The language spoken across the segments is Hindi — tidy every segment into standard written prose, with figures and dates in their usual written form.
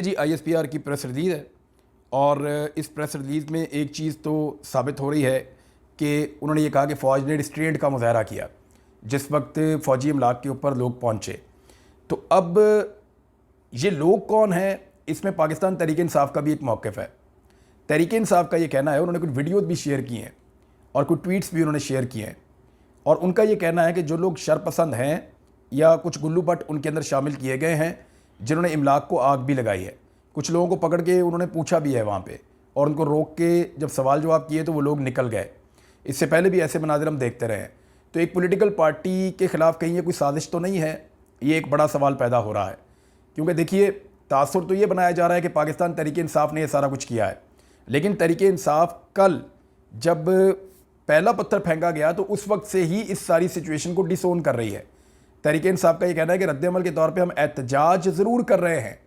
जी आईएसपीआर की प्रेस रिलीज़ है और इस प्रेस रिलीज़ में एक चीज़ तो साबित हो रही है कि उन्होंने ये कहा कि फ़ौज ने रिस्ट्रेंट का मुजाहरा किया जिस वक्त फ़ौजी अमलाक के ऊपर लोग पहुँचे। तो अब ये लोग कौन हैं, इसमें पाकिस्तान तहरीक इंसाफ का भी एक मौक़िफ़ है। तहरीक इंसाफ का ये कहना है, उन्होंने कुछ वीडियोज़ भी शेयर किए हैं और कुछ ट्वीट्स भी उन्होंने शेयर किए हैं और उनका ये कहना है कि जो लोग शरपसंद हैं या कुछ गुल्लू भट्ट उनके अंदर शामिल किए गए हैं जिन्होंने इमलाक को आग भी लगाई है। कुछ लोगों को पकड़ के उन्होंने पूछा भी है वहाँ पे और उनको रोक के जब सवाल जवाब किए तो वो लोग निकल गए। इससे पहले भी ऐसे मनाजिर हम देखते रहे हैं। तो एक पॉलिटिकल पार्टी के ख़िलाफ़ कहीं ये कोई साजिश तो नहीं है, ये एक बड़ा सवाल पैदा हो रहा है। क्योंकि देखिए, तासुर तो ये बनाया जा रहा है कि पाकिस्तान तहरीक इंसाफ ने ये सारा कुछ किया है, लेकिन तहरीक इंसाफ कल जब पहला पत्थर फेंका गया तो उस वक्त से ही इस सारी सिचुएशन को डिसोन कर रही है। तहरीक इंसाफ का ये कहना है कि रद्द-ए-अमल के तौर पे हम एहतजाज ज़रूर कर रहे हैं,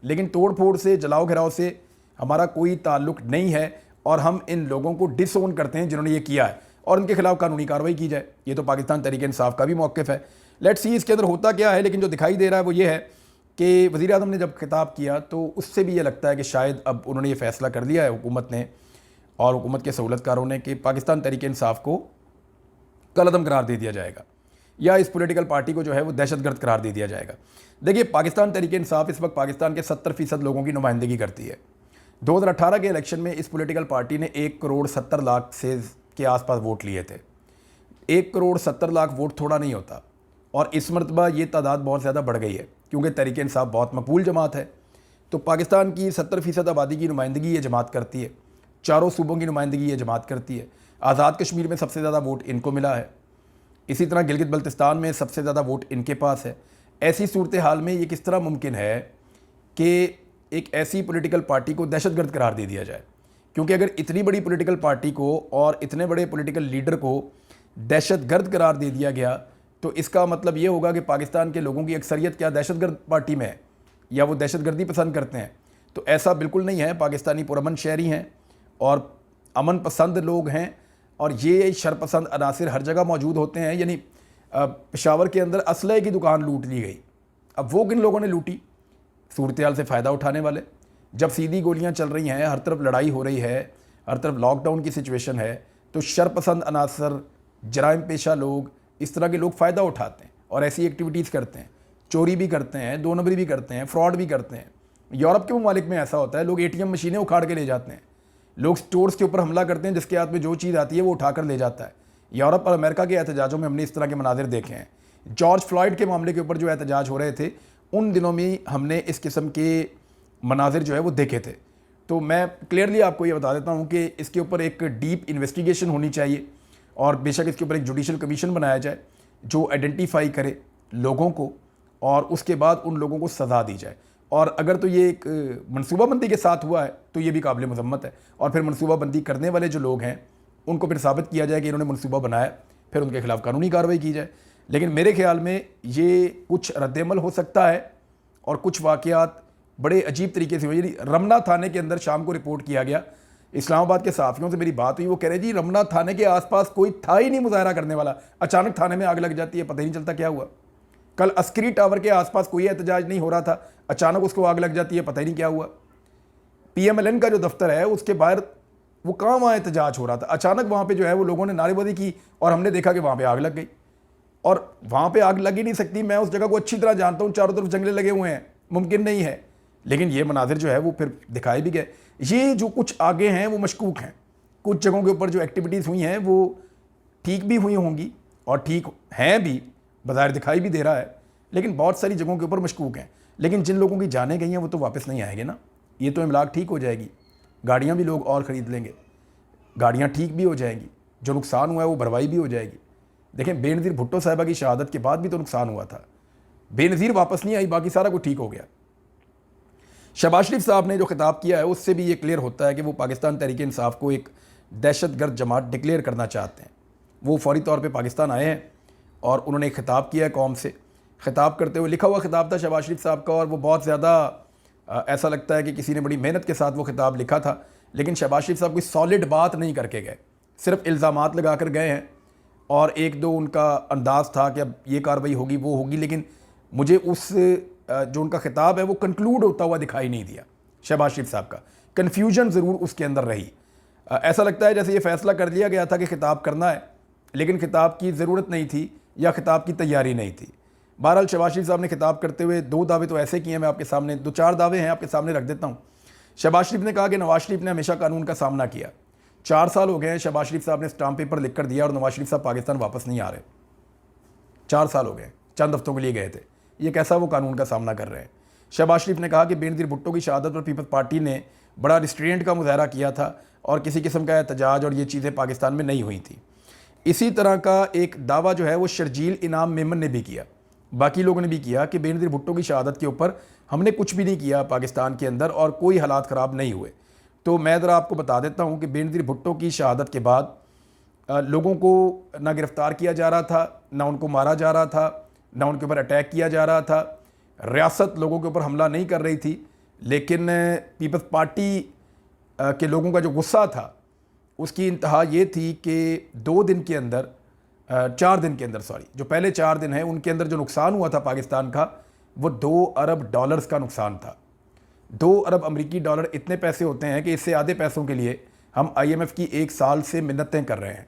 लेकिन तोड़ फोड़ से, जलाओ घिराव से हमारा कोई ताल्लुक नहीं है और हम इन लोगों को डिसोन करते हैं जिन्होंने ये किया है और उनके खिलाफ कानूनी कार्रवाई की जाए। ये तो पाकिस्तान तहरीक इंसाफ का भी मौक़िफ़ है। लेट्स सी इसके अंदर होता क्या है, लेकिन जो दिखाई दे रहा है वो ये है कि वज़ीर आज़म ने जब खिताब किया तो उससे भी ये लगता है कि शायद अब उन्होंने ये फ़ैसला कर लिया है हुकूमत ने और हुकूमत के सहूलतकारों ने कि पाकिस्तान तहरीक इंसाफ को कलअदम करार दे दिया जाएगा या इस पॉलिटिकल पार्टी को जो है वो दहशतगर्द करार दे दिया जाएगा। देखिए, पाकिस्तान तहरीक इंसाफ इस वक्त पाकिस्तान के 70% लोगों की नुमाइंदगी करती है। 2018 के इलेक्शन में इस पॉलिटिकल पार्टी ने 1 करोड़ 70 लाख से के आसपास वोट लिए थे। 1 करोड़ 70 लाख वोट थोड़ा नहीं होता और इस मरतबा ये तादाद बहुत ज़्यादा बढ़ गई है क्योंकि तहरीक इंसाफ बहुत मकबूल जमात है। तो पाकिस्तान की 70% आबादी की नुमाइंदगी ये जमात करती है, चारों सूबों की नुमाइंदगी ये जमात करती है। आज़ाद कश्मीर में सबसे ज़्यादा वोट इनको मिला है, इसी तरह गिलगित बल्तिस्तान में सबसे ज़्यादा वोट इनके पास है। ऐसी सूरत हाल में ये किस तरह मुमकिन है कि एक ऐसी पॉलिटिकल पार्टी को दहशतगर्द करार दे दिया जाए? क्योंकि अगर इतनी बड़ी पॉलिटिकल पार्टी को और इतने बड़े पॉलिटिकल लीडर को दहशतगर्द करार दे दिया गया तो इसका मतलब ये होगा कि पाकिस्तान के लोगों की अक्सरियत क्या दहशतगर्द पार्टी में है या वो दहशतगर्दी पसंद करते हैं? तो ऐसा बिल्कुल नहीं है। पाकिस्तानी पुरअमन शहरी हैं और अमन पसंद लोग हैं और ये शरपसंद अनासिर हर जगह मौजूद होते हैं। यानी पेशावर के अंदर असलहे की दुकान लूट ली गई। अब वो किन लोगों ने लूटी? सूरत हाल से फ़ायदा उठाने वाले। जब सीधी गोलियां चल रही हैं, हर तरफ लड़ाई हो रही है, हर तरफ लॉकडाउन की सिचुएशन है, तो शरपसंद अनासर, जराइम पेशा लोग, इस तरह के लोग फ़ायदा उठाते हैं और ऐसी एक्टिविटीज़ करते हैं। चोरी भी करते हैं, दो नंबरी भी करते हैं, फ्रॉड भी करते हैं। यूरोप के ममालिक में ऐसा होता है, लोग ATM मशीनें उखाड़ के ले जाते हैं, लोग स्टोर्स के ऊपर हमला करते हैं, जिसके हाथ में जो चीज़ आती है वो उठाकर ले जाता है। यूरोप और अमेरिका के एहतजाजों में हमने इस तरह के मनाजिर देखे हैं। जॉर्ज फ्लॉयड के मामले के ऊपर जो एहतजाज हो रहे थे उन दिनों में हमने इस किस्म के मनाजिर जो है वो देखे थे। तो मैं क्लियरली आपको ये बता देता हूँ कि इसके ऊपर एक डीप इन्वेस्टिगेशन होनी चाहिए और बेशक इसके ऊपर एक जुडिशल कमीशन बनाया जाए जो आइडेंटिफाई करे लोगों को और उसके बाद उन लोगों को सज़ा दी जाए। और अगर तो ये एक मनसूबाबंदी के साथ हुआ है तो ये भी काबिल मज़म्मत है और फिर मनसूबाबंदी करने वाले जो लोग हैं उनको फिर साबित किया जाए कि इन्होंने मनसूबा बनाया, फिर उनके खिलाफ़ कानूनी कार्रवाई की जाए। लेकिन मेरे ख्याल में ये कुछ रद्द-ए-अमल हो सकता है और कुछ वाक़यात बड़े अजीब तरीके से हुए। यानी रमना थाने के अंदर शाम को रिपोर्ट किया गया, इस्लामाबाद के सहाफ़ियों से मेरी बात हुई, वो कह रहे जी रमना थाने के आसपास कोई था ही नहीं मुज़ाहरा करने वाला, अचानक थाने में आग लग जाती है, पता ही नहीं चलता क्या हुआ। कल अस्करी टावर के आसपास कोई एहतजाज नहीं हो रहा था, अचानक उसको आग लग जाती है, पता ही नहीं क्या हुआ। PMLN का जो दफ्तर है उसके बाहर वो कहाँ वहाँ एहतजाज हो रहा था, अचानक वहाँ पे जो है वो लोगों ने नारेबाजी की और हमने देखा कि वहाँ पे आग लग गई। और वहाँ पे आग लग ही नहीं सकती, मैं उस जगह को अच्छी तरह जानता हूँ, चारों तरफ जंगले लगे हुए हैं, मुमकिन नहीं है। लेकिन ये मनाजिर जो है वो फिर दिखाए भी गए। ये जो कुछ आगे हैं वो मशकूक हैं। कुछ जगहों के ऊपर जो एक्टिविटीज़ हुई हैं वो ठीक भी हुई होंगी और ठीक हैं भी, बाज़ाहिर दिखाई भी दे रहा है, लेकिन बहुत सारी जगहों के ऊपर मशकूक हैं। लेकिन जिन लोगों की जानें गई हैं वो तो वापस नहीं आएंगे ना। ये तो इमलाक ठीक हो जाएगी, गाड़ियाँ भी लोग और ख़रीद लेंगे, गाड़ियाँ ठीक भी हो जाएंगी, जो नुकसान हुआ है वो भरवाई भी हो जाएगी। देखें, बेनज़ीर भुट्टो साहिबा की शहादत के बाद भी तो नुकसान हुआ था, बेनज़ीर वापस नहीं आई, बाकी सारा कुछ ठीक हो गया। शहबाज शरीफ साहब ने जो खिताब किया है उससे भी ये क्लियर होता है कि वो पाकिस्तान तहरीक इंसाफ को एक दहशतगर्द जमात डिक्लेयर करना चाहते हैं। वो फौरी तौर पे पाकिस्तान आए हैं और उन्होंने एक खिताब किया है कौम से। खिताब करते हुए लिखा हुआ खिताब था शहबाज शरीफ साहब का और वो बहुत ज़्यादा ऐसा लगता है कि किसी ने बड़ी मेहनत के साथ वो खिताब लिखा था। लेकिन शहबाज शरीफ साहब कोई सॉलिड बात नहीं करके गए, सिर्फ इल्ज़ामात लगा कर गए हैं और एक दो उनका अंदाज़ था कि अब ये कार्रवाई होगी वो होगी, लेकिन मुझे उस जो उनका खिताब है वो कंक्लूड होता हुआ दिखाई नहीं दिया शहबाज शरीफ साहब का। कन्फ्यूजन ज़रूर उसके अंदर रही। ऐसा लगता है जैसे ये फ़ैसला कर लिया गया था कि खिताब करना है, लेकिन खिताब की ज़रूरत नहीं थी या खिताब की तैयारी नहीं थी। बहरहाल शहबाज शरीफ साहब ने खिताब करते हुए 2 दावे तो ऐसे किए हैं, मैं आपके सामने 2-4 दावे हैं आपके सामने रख देता हूँ। शहबाज शरीफ ने कहा कि नवाज शरीफ ने हमेशा कानून का सामना किया। 4 साल हो गए हैं, शहबाज शरीफ साहब ने स्टाम्प पेपर लिख कर दिया और नवाज शरीफ साहब पाकिस्तान वापस नहीं आ रहे। 4 साल हो गए, चंद हफ्तों के लिए गए थे। ये कैसा वो कानून का सामना कर रहे हैं। शहबाज शरीफ ने कहा कि बेनज़ीर भुट्टो की शहादत पर पीपल्स पार्टी ने बड़ा रिस्ट्रेंट का मुजाहरा किया था और किसी किस्म का एहतजाज और ये चीज़ें पाकिस्तान में नहीं हुई थी। इसी तरह का एक दावा जो है वो शर्जील इनाम मेमन ने भी किया, बाकी लोगों ने भी किया कि बेनज़ीर भुट्टो की शहादत के ऊपर हमने कुछ भी नहीं किया पाकिस्तान के अंदर और कोई हालात ख़राब नहीं हुए। तो मैं ज़रा आपको बता देता हूँ कि बेनज़ीर भुट्टो की शहादत के बाद लोगों को ना गिरफ़्तार किया जा रहा था, ना उनको मारा जा रहा था, ना उनके ऊपर अटैक किया जा रहा था। रियासत लोगों के ऊपर हमला नहीं कर रही थी, लेकिन पीपल्स पार्टी के लोगों का जो गुस्सा था उसकी इंतहा ये थी कि 2 दिन के अंदर 4 दिन के अंदर जो पहले 4 दिन हैं उनके अंदर जो नुकसान हुआ था पाकिस्तान का वो $2 अरब का नुकसान था। 2 अरब अमरीकी डॉलर इतने पैसे होते हैं कि इससे आधे पैसों के लिए हम IMF की 1 साल से मिन्नतें कर रहे हैं।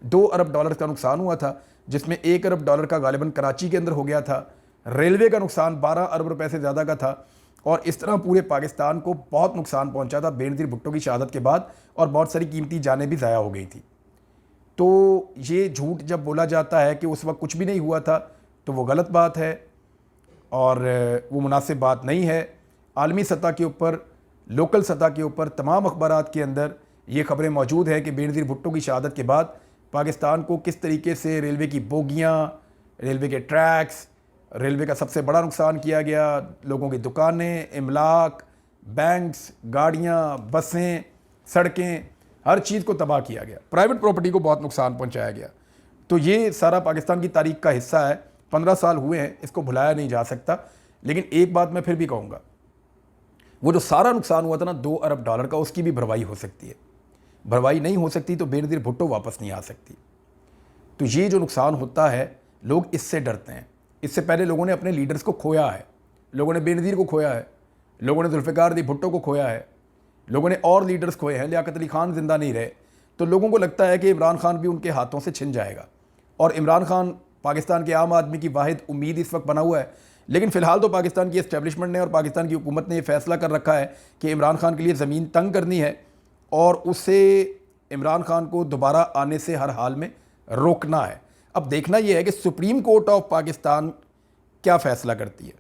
$2 अरब का नुकसान हुआ था, जिसमें $1 अरब का गालिबन कराची के अंदर हो गया था। रेलवे का नुकसान 12 अरब रुपए से ज़्यादा का था और इस तरह पूरे पाकिस्तान को बहुत नुकसान पहुंचा था बेनज़ीर भुट्टो की शहादत के बाद और बहुत सारी कीमती जानें भी ज़ाया हो गई थी। तो ये झूठ जब बोला जाता है कि उस वक्त कुछ भी नहीं हुआ था तो वो गलत बात है और वो मुनासिब बात नहीं है। आलमी सतह के ऊपर, लोकल सतह के ऊपर तमाम अखबारात के अंदर ये खबरें मौजूद हैं कि बेनज़ीर भुट्टो की शहादत के बाद पाकिस्तान को किस तरीके से रेलवे की बोगियाँ, रेलवे के ट्रैक्स, रेलवे का सबसे बड़ा नुकसान किया गया। लोगों की दुकानें, इमलाक, बैंक्स, गाड़ियाँ, बसें, सड़कें, हर चीज़ को तबाह किया गया। प्राइवेट प्रॉपर्टी को बहुत नुकसान पहुंचाया गया। तो ये सारा पाकिस्तान की तारीख का हिस्सा है। 15 साल हुए हैं, इसको भुलाया नहीं जा सकता। लेकिन एक बात मैं फिर भी कहूँगा, वो जो सारा नुकसान हुआ था ना $2 अरब का, उसकी भी भरवाई हो सकती है। भरवाई नहीं हो सकती तो बेनज़ीर भुट्टो वापस नहीं आ सकती। तो ये जो नुकसान होता है, लोग इससे डरते हैं। इससे पहले लोगों ने अपने लीडर्स को खोया है। लोगों ने बेनज़ीर को खोया है, लोगों ने जुल्फ़िकार अली भुट्टो को खोया है, लोगों ने और लीडर्स खोए हैं। लियाकत अली खान जिंदा नहीं रहे, तो लोगों को लगता है कि इमरान खान भी उनके हाथों से छिन जाएगा। और इमरान खान पाकिस्तान के आम आदमी की वाहिद उम्मीद इस वक्त बना हुआ है। लेकिन फ़िलहाल तो पाकिस्तान की इस्टेब्लिशमेंट ने और पाकिस्तान की हुकूमत ने यह फ़ैसला कर रखा है कि इमरान खान के लिए ज़मीन तंग करनी है और उसे इमरान खान को दोबारा आने से हर हाल में रोकना है। अब देखना यह है कि सुप्रीम कोर्ट ऑफ पाकिस्तान क्या फ़ैसला करती है।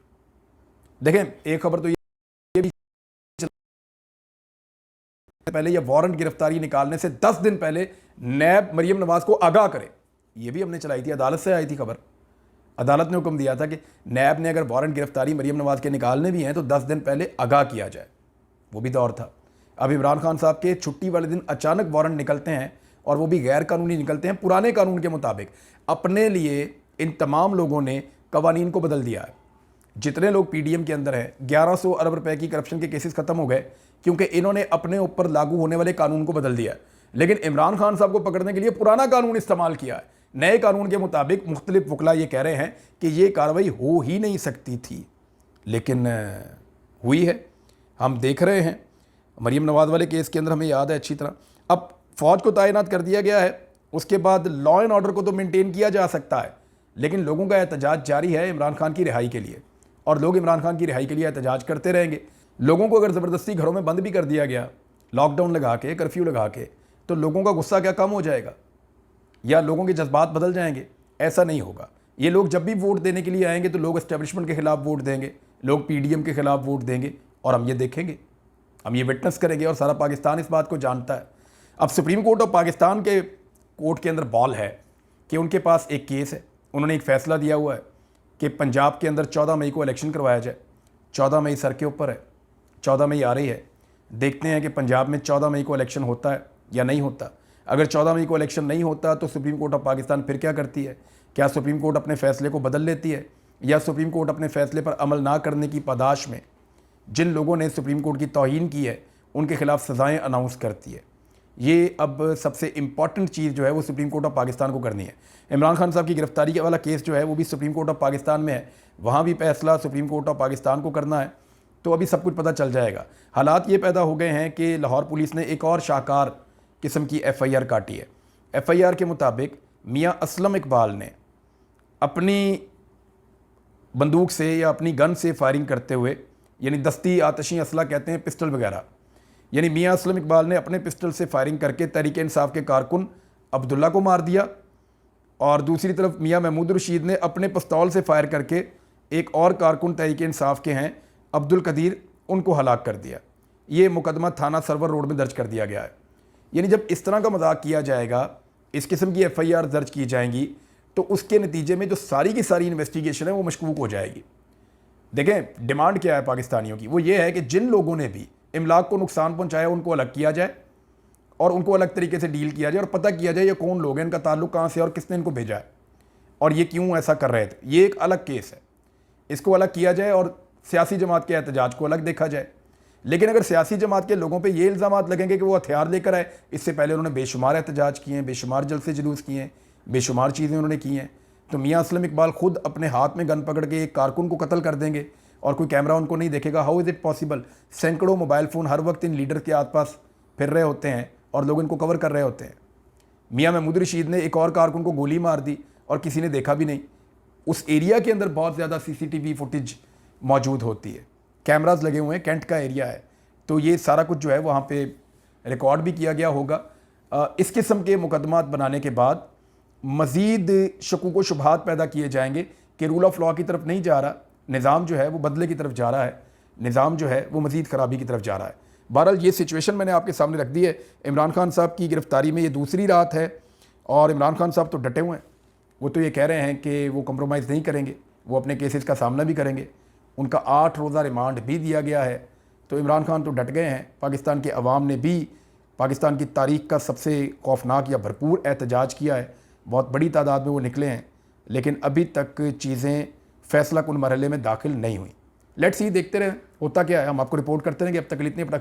देखें, एक खबर तो ये भी पहले यह वारंट गिरफ्तारी निकालने से 10 दिन पहले नैब मरीम नवाज को आगाह करे, ये भी हमने चलाई थी, अदालत से आई थी खबर। अदालत ने हुक्म दिया था कि नैब ने अगर वारंट गिरफ्तारी मरीम नवाज के निकालने भी हैं तो 10 दिन पहले आगाह किया जाए। वो भी दौर था। अब इमरान खान साहब के छुट्टी वाले दिन अचानक वारंट निकलते हैं और वो भी गैर कानूनी निकलते हैं। पुराने कानून के मुताबिक अपने लिए इन तमाम लोगों ने कवानीन को बदल दिया है। जितने लोग PDM के अंदर हैं, 1100 अरब रुपए की करप्शन के केसेस खत्म हो गए क्योंकि इन्होंने अपने ऊपर लागू होने वाले कानून को बदल दिया है। लेकिन इमरान खान साहब को पकड़ने के लिए पुराना कानून इस्तेमाल किया है। नए कानून के मुताबिक मुख्तलिफ वकला ये कह रहे हैं कि ये कार्रवाई हो ही नहीं सकती थी, लेकिन हुई है। हम देख रहे हैं मरीम नवाज वाले केस के अंदर, हमें याद है अच्छी तरह। अब फ़ौज को तैनात कर दिया गया है, उसके बाद लॉ एंड ऑर्डर को तो मेंटेन किया जा सकता है, लेकिन लोगों का एहतजाज जारी है इमरान खान की रिहाई के लिए और लोग इमरान खान की रिहाई के लिए एहतजाज करते रहेंगे। लोगों को अगर ज़बरदस्ती घरों में बंद भी कर दिया गया, लॉकडाउन लगा के, कर्फ्यू लगा के, तो लोगों का गुस्सा क्या कम हो जाएगा या लोगों के जज्बात बदल जाएंगे? ऐसा नहीं होगा। ये लोग जब भी वोट देने के लिए आएंगे तो लोग एस्टेब्लिशमेंट के खिलाफ वोट देंगे, लोग PDM के खिलाफ वोट देंगे और हम ये देखेंगे, हम ये विटनेस करेंगे और सारा पाकिस्तान इस बात को जानता है। अब सुप्रीम कोर्ट ऑफ पाकिस्तान के कोर्ट के अंदर बॉल है कि उनके पास एक केस है। उन्होंने एक फ़ैसला दिया हुआ है कि पंजाब के अंदर 14 मई को इलेक्शन करवाया जाए। 14 मई सर के ऊपर है, 14 मई आ रही है। देखते हैं कि पंजाब में 14 मई को इलेक्शन होता है या नहीं होता। अगर 14 मई को इलेक्शन नहीं होता तो सुप्रीम कोर्ट ऑफ पाकिस्तान फिर क्या करती है? क्या सुप्रीम कोर्ट अपने फ़ैसले को बदल लेती है या सुप्रीम कोर्ट अपने फ़ैसले पर अमल ना करने की पादाश में जिन लोगों ने सुप्रीम कोर्ट की तौहीन की है उनके खिलाफ सज़ाएँ अनाउंस करती है? ये अब सबसे इम्पॉर्टेंट चीज़ जो है वो सुप्रीम कोर्ट ऑफ पाकिस्तान को करनी है। इमरान खान साहब की गिरफ्तारी वाला केस जो है वो भी सुप्रीम कोर्ट ऑफ पाकिस्तान में है, वहाँ भी फैसला सुप्रीम कोर्ट ऑफ पाकिस्तान को करना है। तो अभी सब कुछ पता चल जाएगा। हालात ये पैदा हो गए हैं कि लाहौर पुलिस ने एक और शाहकार किस्म की FIR काटी है। FIR के मुताबिक मियाँ असलम इकबाल ने अपनी बंदूक से या अपनी गन से फायरिंग करते हुए, यानी दस्ती आतशी असला कहते हैं, पिस्टल वगैरह, यानी मियाँ असलम इकबाल ने अपने पिस्टल से फायरिंग करके तहरीक इंसाफ के कारकुन अब्दुल्ला को मार दिया, और दूसरी तरफ मियाँ महमूद रशीद ने अपने पिस्तौल से फायर करके एक और कारकुन तहरीक इंसाफ के हैं अब्दुल कदीर, उनको हलाक कर दिया। ये मुकदमा थाना सरवर रोड में दर्ज कर दिया गया है। यानी जब इस तरह का मजाक किया जाएगा, इस किस्म की FIR दर्ज की जाएंगी, तो उसके नतीजे में जो सारी की सारी इन्वेस्टिगेशन है वो मशकूक हो जाएगी। देखें डिमांड क्या है पाकिस्तानियों की, वो ये है कि जिन लोगों ने भी इमलाक को नुकसान पहुंचाया उनको अलग किया जाए और उनको अलग तरीके से डील किया जाए और पता किया जाए ये कौन लोग हैं, इनका ताल्लुक कहाँ से और किसने इनको भेजा है और ये क्यों ऐसा कर रहे थे। ये एक अलग केस है, इसको अलग किया जाए और सियासी जमात के एहतजाज को अलग देखा जाए। लेकिन अगर सियासी जमात के लोगों पे ये इल्ज़ाम लगेंगे कि वो हथियार लेकर आए, इससे पहले उन्होंने बेशुमार एहतजाज किए हैं, बेशुमार जलसे जुलूस किए हैं, बेशुमार चीज़ें उन्होंने की हैं, तो मियाँ असलम इकबाल खुद अपने हाथ में गन पकड़ के एक कारकुन को कत्ल कर देंगे और कोई कैमरा उनको नहीं देखेगा। How is it possible? सैकड़ों मोबाइल फ़ोन हर वक्त इन लीडर के आसपास फिर रहे होते हैं और लोग इनको कवर कर रहे होते हैं। मियाँ महमूद रशीद ने एक और कारकुन को गोली मार दी और किसी ने देखा भी नहीं। उस एरिया के अंदर बहुत ज़्यादा CCTV फुटेज मौजूद होती है, कैमराज लगे हुए हैं, कैंट का एरिया है, तो ये सारा कुछ जो है वहाँ पे रिकॉर्ड भी किया गया होगा। इस किस्म के मुकदमात बनाने के बाद मज़ीद शकूक व शुबहात पैदा किए जाएंगे कि रूल ऑफ लॉ की तरफ नहीं जा रहा, निज़ाम जो है वो बदले की तरफ जा रहा है, निज़ाम जो है वो मज़ीद ख़राबी की तरफ जा रहा है। बहरहाल ये सिचुएशन मैंने आपके सामने रख दी है। इमरान खान साहब की गिरफ़्तारी में ये दूसरी रात है और इमरान खान साहब तो डटे हुए हैं। वो तो ये कह रहे हैं कि वो कंप्रोमाइज़ नहीं करेंगे, वो अपने केसेस का सामना भी करेंगे। उनका 8 रोज़ा रिमांड भी दिया गया है। तो इमरान खान तो डट गए हैं। पाकिस्तान के अवाम ने भी पाकिस्तान की तारीख़ का सबसे खौफनाक या भरपूर एहतजाज किया है, बहुत बड़ी तादाद में वो निकले हैं, लेकिन अभी तक चीज़ें फ़ैसला कुन मरहले में दाखिल नहीं हुई। लेट्स सी, देखते रहें होता क्या है, हम आपको रिपोर्ट करते रहेंगे। अब तक इतने